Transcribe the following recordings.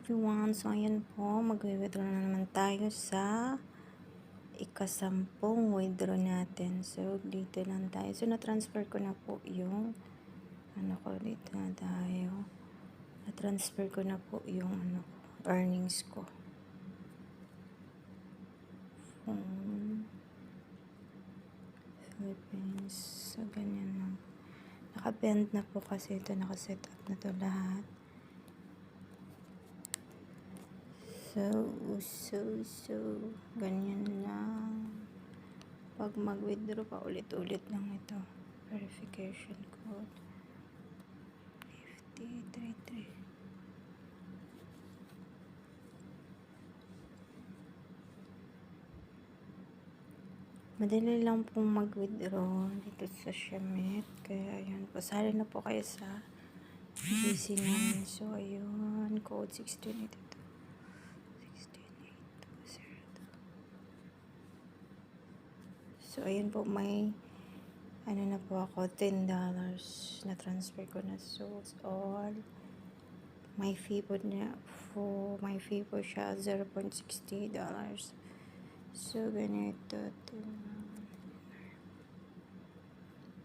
everyone! So, ayan po, mag-withdraw na naman tayo sa ika-10 withdraw natin. So, dito lang tayo. So, na-transfer ko na po yung dito na tayo. Na-transfer ko na po yung earnings ko. Philippines. So, ganyan lang. Naka-bend na po kasi ito. Naka-set up na to lahat. So, ganyan lang. Pag mag-withdraw pa, ulit-ulit lang ito. Verification code. 5033. Madali lang pong mag-withdraw dito sa Shamit. Kaya, ayun po. Sali na po kayo sa GC namin. So, ayun. Code 1682. So, ayun po, may na po ako, $10 na transfer ko na. So, it's all. My fee po siya, $0.60. So, ganito.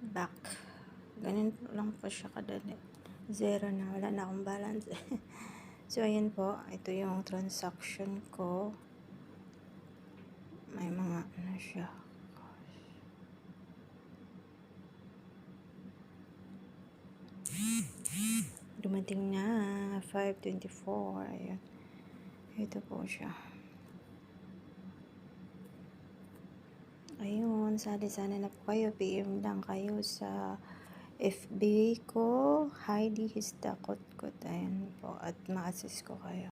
Back. Ganito lang po siya kadali. Zero na. Wala na akong balance. So, ayun po. Ito yung transaction ko. May mga siya. Dumating na 5:24. Ayan. Ito po siya. Ayun, sana na po kayo. PM lang kayo sa FB ko. Heidi Hisdakot. Ayan po. At ma-assist ko kayo.